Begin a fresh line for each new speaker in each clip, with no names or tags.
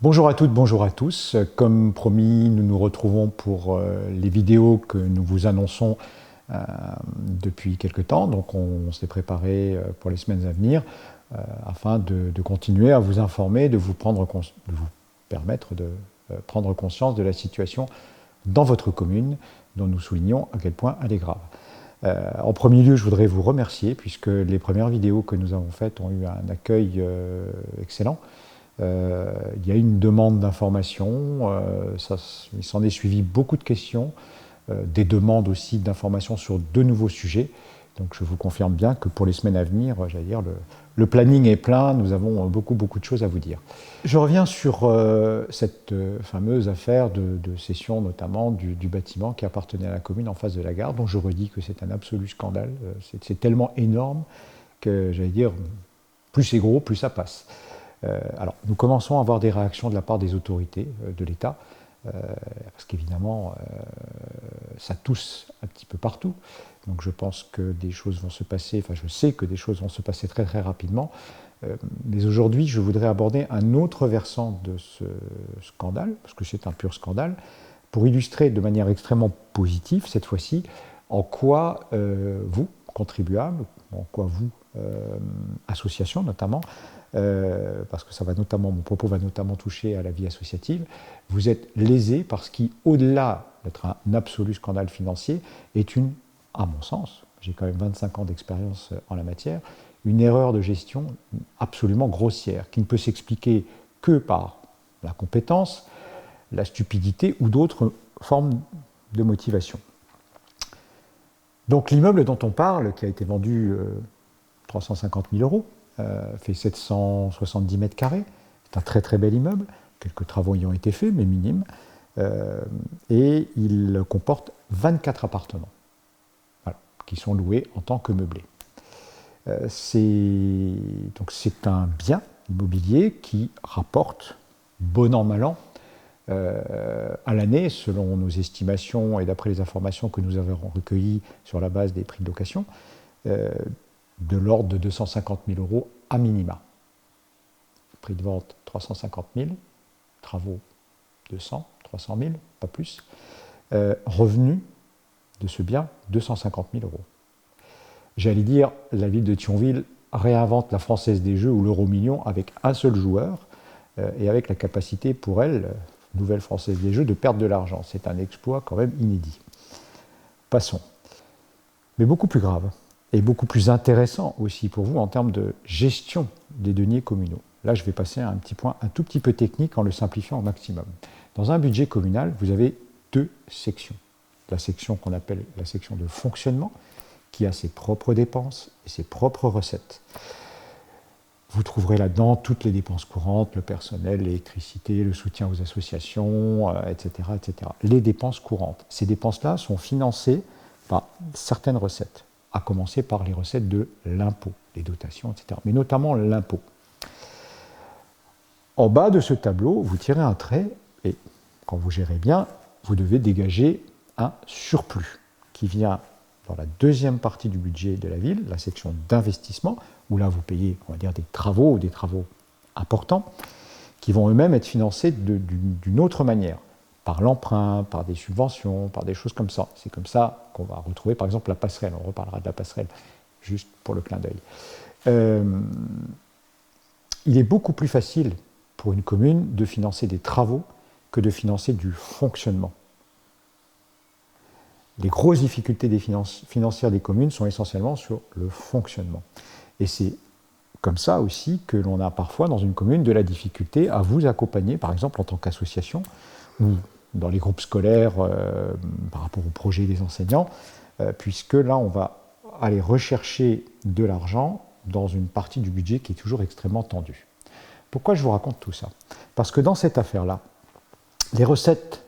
Bonjour à toutes, bonjour à tous. Comme promis, nous nous retrouvons pour les vidéos que nous vous annonçons depuis quelque temps. Donc on s'est préparé pour les semaines à venir afin de continuer à vous informer, de vous permettre de prendre conscience de la situation dans votre commune, dont nous soulignons à quel point elle est grave. En premier lieu, je voudrais vous remercier puisque les premières vidéos que nous avons faites ont eu un accueil excellent. Il y a eu une demande d'information, il s'en est suivi beaucoup de questions, des demandes aussi d'informations sur de nouveaux sujets. Donc je vous confirme bien que pour les semaines à venir, j'allais dire, le planning est plein, nous avons beaucoup de choses à vous dire. Je reviens sur cette fameuse affaire de cession notamment du bâtiment qui appartenait à la commune en face de la gare, dont je redis que c'est un absolu scandale. C'est tellement énorme que, j'allais dire, plus c'est gros, plus ça passe. Alors, nous commençons à avoir des réactions de la part des autorités de l'État, parce qu'évidemment, ça tousse un petit peu partout. Donc je pense que des choses vont se passer, enfin je sais que des choses vont se passer très rapidement. Mais aujourd'hui, je voudrais aborder un autre versant de ce scandale, parce que c'est un pur scandale, pour illustrer de manière extrêmement positive, cette fois-ci, en quoi vous, contribuables, en quoi vous, associations notamment, parce que mon propos va notamment toucher à la vie associative, vous êtes lésés par ce qui, au-delà d'être un absolu scandale financier, est à mon sens, j'ai quand même 25 ans d'expérience en la matière, une erreur de gestion absolument grossière, qui ne peut s'expliquer que par la compétence, la stupidité ou d'autres formes de motivation. Donc l'immeuble dont on parle, qui a été vendu 350 000 euros, fait 770 mètres carrés. C'est un très bel immeuble, quelques travaux y ont été faits, mais minimes, et il comporte 24 appartements, voilà, qui sont loués en tant que meublés. C'est un bien immobilier qui rapporte, bon an, mal an, à l'année, selon nos estimations et d'après les informations que nous avons recueillies sur la base des prix de location, de l'ordre de 250 000 euros à minima. Prix de vente 350 000, travaux 200, 300 000, pas plus. Revenu de ce bien 250 000 euros. J'allais dire, la ville de Thionville réinvente la Française des Jeux ou l'euro-million avec un seul joueur et avec la capacité pour elle, nouvelle Française des Jeux, de perdre de l'argent. C'est un exploit quand même inédit. Passons. Mais beaucoup plus grave et beaucoup plus intéressant aussi pour vous en termes de gestion des deniers communaux. Là, je vais passer à un petit point un tout petit peu technique en le simplifiant au maximum. Dans un budget communal, vous avez deux sections. La section qu'on appelle la section de fonctionnement, qui a ses propres dépenses et ses propres recettes. Vous trouverez là-dedans toutes les dépenses courantes, le personnel, l'électricité, le soutien aux associations, etc., etc. Les dépenses courantes. Ces dépenses-là sont financées par certaines recettes, à commencer par les recettes de l'impôt, les dotations, etc., mais notamment l'impôt. En bas de ce tableau, vous tirez un trait et quand vous gérez bien, vous devez dégager un surplus qui vient dans la deuxième partie du budget de la ville, la section d'investissement, où là vous payez, on va dire, des travaux importants, qui vont eux-mêmes être financés d'une autre manière, par l'emprunt, par des subventions, par des choses comme ça. C'est comme ça qu'on va retrouver par exemple la passerelle, on reparlera de la passerelle, juste pour le clin d'œil. Il est beaucoup plus facile pour une commune de financer des travaux que de financer du fonctionnement. Les grosses difficultés financières des communes sont essentiellement sur le fonctionnement. Et c'est comme ça aussi que l'on a parfois dans une commune de la difficulté à vous accompagner, par exemple en tant qu'association, ou dans les groupes scolaires par rapport au projet des enseignants, puisque là on va aller rechercher de l'argent dans une partie du budget qui est toujours extrêmement tendue. Pourquoi je vous raconte tout ça? Parce que dans cette affaire-là, les recettes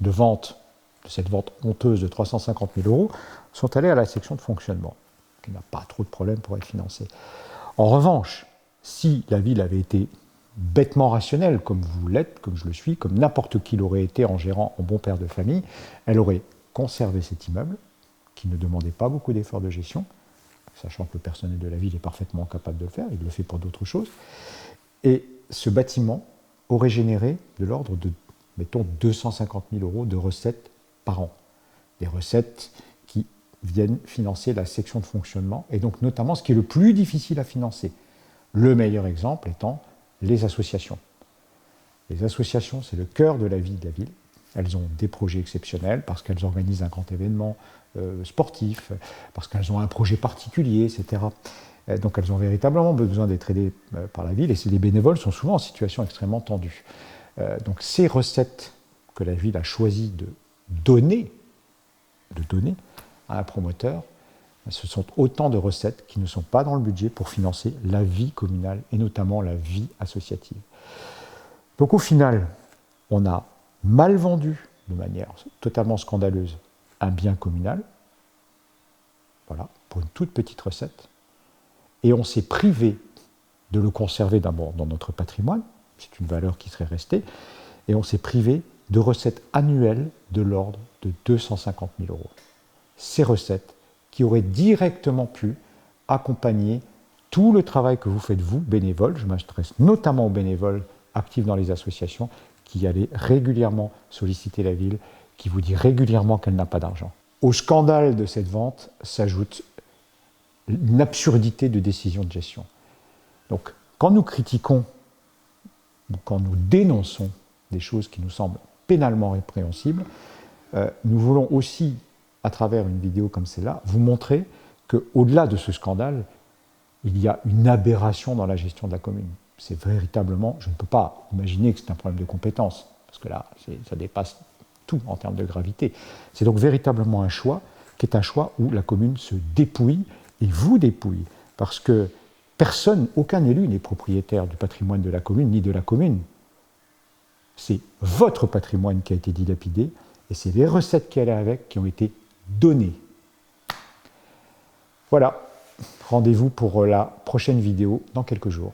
de vente, de cette vente honteuse de 350 000 euros, sont allées à la section de fonctionnement, qui n'a pas trop de problème pour être financée. En revanche, si la ville avait été bêtement rationnelle, comme vous l'êtes, comme je le suis, comme n'importe qui l'aurait été en gérant en bon père de famille, elle aurait conservé cet immeuble, qui ne demandait pas beaucoup d'efforts de gestion, sachant que le personnel de la ville est parfaitement capable de le faire, il le fait pour d'autres choses, et ce bâtiment aurait généré de l'ordre de, mettons, 250 000 € de recettes par an. Des recettes qui viennent financer la section de fonctionnement, et donc notamment ce qui est le plus difficile à financer. Le meilleur exemple étant les associations. Les associations, c'est le cœur de la vie de la ville. Elles ont des projets exceptionnels parce qu'elles organisent un grand événement sportif, parce qu'elles ont un projet particulier, etc. Donc elles ont véritablement besoin d'être aidées par la ville, et les bénévoles sont souvent en situation extrêmement tendue. Donc ces recettes que la ville a choisi de donner à un promoteur, ce sont autant de recettes qui ne sont pas dans le budget pour financer la vie communale et notamment la vie associative. Donc au final, on a mal vendu de manière totalement scandaleuse un bien communal, voilà, pour une toute petite recette, et on s'est privé de le conserver d'abord dans notre patrimoine, c'est une valeur qui serait restée, et on s'est privé de recettes annuelles de l'ordre de 250 000 €. Ces recettes qui auraient directement pu accompagner tout le travail que vous faites, vous, bénévoles, je m'adresse notamment aux bénévoles actifs dans les associations, qui allez régulièrement solliciter la ville, qui vous dit régulièrement qu'elle n'a pas d'argent. Au scandale de cette vente s'ajoute une absurdité de décision de gestion. Donc, quand nous critiquons, quand nous dénonçons des choses qui nous semblent pénalement répréhensibles, nous voulons aussi, à travers une vidéo comme celle-là, vous montrer qu'au-delà de ce scandale, il y a une aberration dans la gestion de la commune. C'est véritablement, je ne peux pas imaginer que c'est un problème de compétence, parce que là, ça dépasse tout en termes de gravité. C'est donc véritablement un choix, qui est un choix où la commune se dépouille, et vous dépouille, parce que personne, aucun élu n'est propriétaire du patrimoine de la commune, ni de la commune. C'est votre patrimoine qui a été dilapidé, et c'est les recettes qui allaient avec qui ont été données. Voilà, rendez-vous pour la prochaine vidéo dans quelques jours.